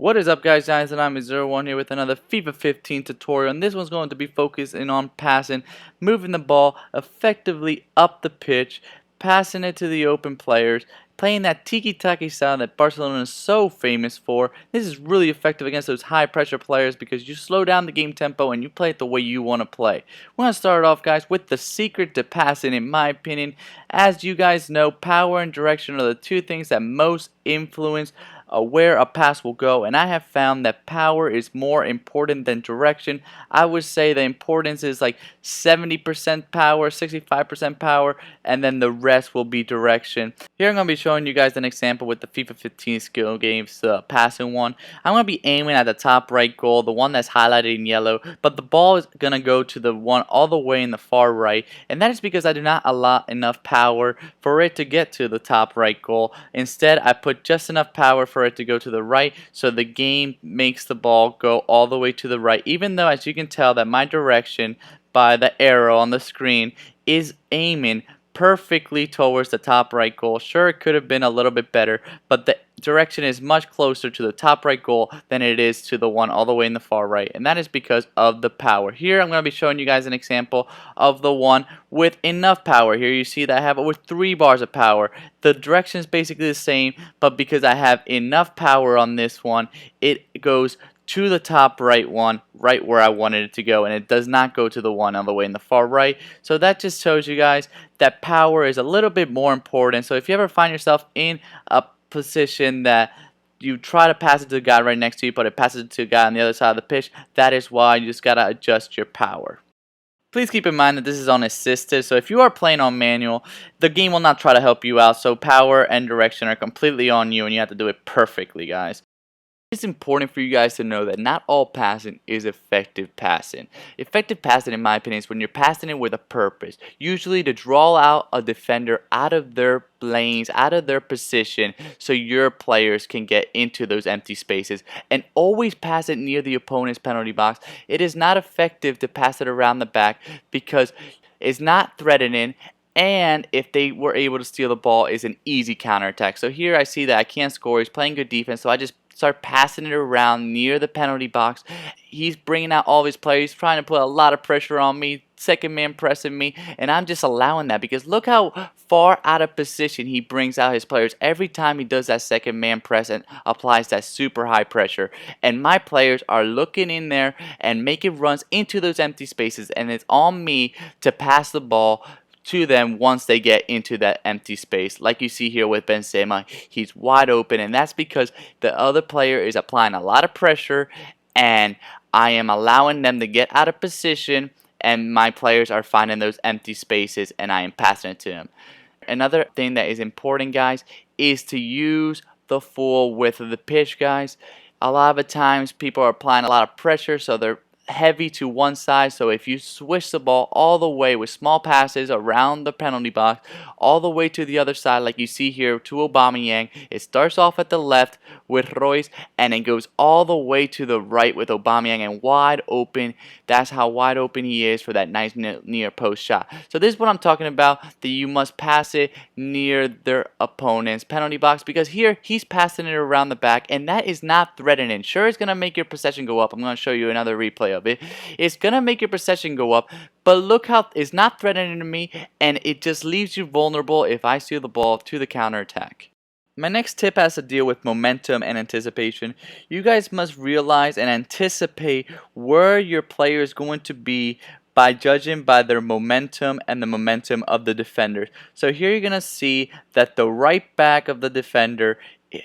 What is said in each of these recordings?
What is up, guys? And I'm 01 here with another FIFA 15 tutorial, and this one's going to be focusing on passing, moving the ball effectively up the pitch, passing it to the open players, playing that Tiki-Taka style that Barcelona is so famous for. This is really effective against those high pressure players because you slow down the game tempo and you play it the way you want to play. We're going to start off, guys, with the secret to passing, in my opinion. As you guys know, power and direction are the two things that most influence where a pass will go, and I have found that power is more important than direction. I would say the importance is like 70% power, 65% power, and then the rest will be direction. Here I'm going to be showing you guys an example with the FIFA 15 skill games, passing one. I'm going to be aiming at the top right goal, the one that's highlighted in yellow, but the ball is going to go to the one all the way in the far right, and that is because I do not allow enough power for it to get to the top right goal. Instead, I put just enough power for it to go to the right, so the game makes the ball go all the way to the right, even though, as you can tell, that my direction by the arrow on the screen is aiming perfectly towards the top right goal. Sure, it could have been a little bit better, but the direction is much closer to the top right goal than it is to the one all the way in the far right, and that is because of the power. Here I'm going to be showing you guys an example of the one with enough power. Here you see that I have over 3 bars of power. The direction is basically the same, but because I have enough power on this one, it goes to the top right one, right where I wanted it to go, and it does not go to the one all the way in the far right. So that just shows you guys that power is a little bit more important. So if you ever find yourself in a position that you try to pass it to the guy right next to you, but it passes it to a guy on the other side of the pitch, that is why you just gotta adjust your power. Please keep in mind that this is on assisted, so if you are playing on manual, the game will not try to help you out, so power and direction are completely on you, and you have to do it perfectly, guys. It's important for you guys to know that not all passing is effective passing. Effective passing, in my opinion, is when you're passing it with a purpose. Usually to draw out a defender out of their lanes, out of their position, so your players can get into those empty spaces. And always pass it near the opponent's penalty box. It is not effective to pass it around the back because it's not threatening. And if they were able to steal the ball, is an easy counterattack. So here I see that I can't score. He's playing good defense, so I just start passing it around near the penalty box. He's bringing out all of his players, trying to put a lot of pressure on me, second man pressing me, and I'm just allowing that because look how far out of position he brings out his players every time he does that second man press and applies that super high pressure. And my players are looking in there and making runs into those empty spaces, and it's on me to pass the ball to them once they get into that empty space. Like you see here with Benzema, he's wide open, and that's because the other player is applying a lot of pressure, and I am allowing them to get out of position, and my players are finding those empty spaces, and I am passing it to them. Another thing that is important, guys, is to use the full width of the pitch, guys. A lot of the times people are applying a lot of pressure, so they're heavy to one side. So if you switch the ball all the way with small passes around the penalty box all the way to the other side, like you see here to Aubameyang, it starts off at the left with Royce and it goes all the way to the right with Aubameyang and wide open. That's how wide open he is for that nice near post shot. So this is what I'm talking about, that you must pass it near their opponent's penalty box, because here he's passing it around the back and that is not threatening. Sure, it's going to make your possession go up. I'm going to show you another replay of it. It's gonna make your possession go up, but look how it's not threatening to me, and it just leaves you vulnerable if I steal the ball to the counterattack. My next tip has to deal with momentum and anticipation. You guys must realize and anticipate where your player is going to be by judging by their momentum and the momentum of the defenders. So here you're gonna see that the right back of the defender,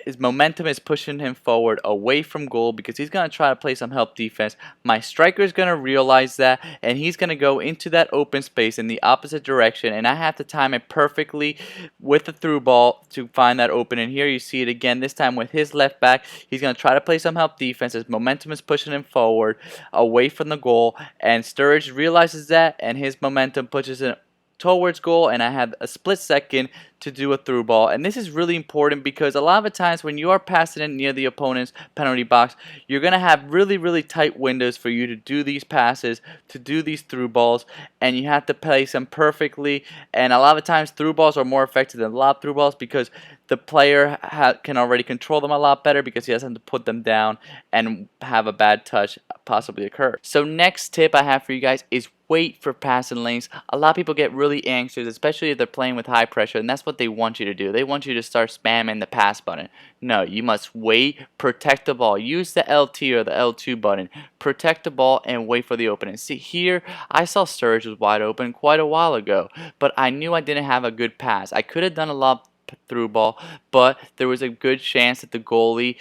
his momentum is pushing him forward away from goal because he's going to try to play some help defense. My striker is going to realize that, and he's going to go into that open space in the opposite direction, and I have to time it perfectly with the through ball to find that open. And here you see it again, this time with his left back. He's going to try to play some help defense. His momentum is pushing him forward away from the goal, and Sturridge realizes that, and his momentum pushes him towards goal, and I have a split second to do a through ball. And this is really important because a lot of the times when you are passing it near the opponent's penalty box, you're going to have really tight windows for you to do these passes, to do these through balls, and you have to place them perfectly. And a lot of times through balls are more effective than lob through balls because the player can already control them a lot better because he doesn't have to put them down and have a bad touch possibly occur. So next tip I have for you guys is wait for passing lanes. A lot of people get really anxious, especially if they're playing with high pressure, and that's what they want you to do. They want you to start spamming the pass button. No, you must wait, protect the ball. Use the LT or the L2 button. Protect the ball and wait for the opening. See here, I saw Sturridge was wide open quite a while ago, but I knew I didn't have a good pass. I could have done a lot through ball, but there was a good chance that the goalie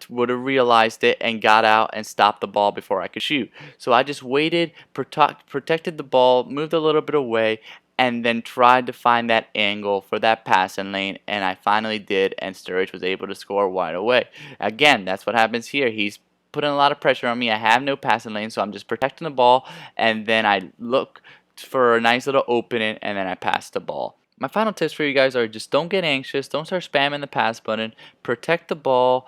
would have realized it and got out and stopped the ball before I could shoot. So I just waited, protected the ball, moved a little bit away, and then tried to find that angle for that passing lane, and I finally did, and Sturridge was able to score wide away. Again, that's what happens here. He's putting a lot of pressure on me. I have no passing lane, so I'm just protecting the ball, and then I look for a nice little opening, and then I pass the ball. My final tips for you guys are just don't get anxious, don't start spamming the pass button, protect the ball,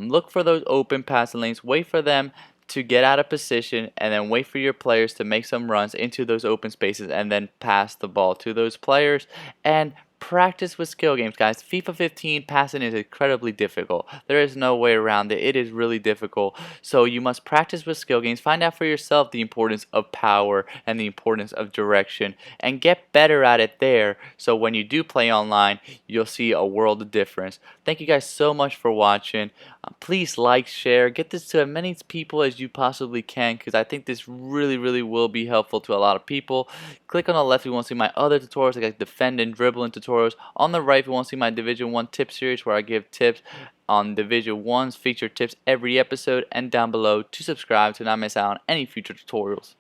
look for those open passing lanes, wait for them to get out of position, and then wait for your players to make some runs into those open spaces and then pass the ball to those players. And practice with skill games, guys. FIFA 15 passing is incredibly difficult. There is no way around it. It is really difficult. So you must practice with skill games. Find out for yourself the importance of power and the importance of direction and get better at it there. So when you do play online, you'll see a world of difference. Thank you guys so much for watching. Please like, share, get this to as many people as you possibly can because I think this really will be helpful to a lot of people. Click on the left if you want to see my other tutorials like defend and dribbling tutorials. On the right if you want to see my Division 1 tip series where I give tips on Division 1's featured tips every episode, and down below to subscribe to not miss out on any future tutorials.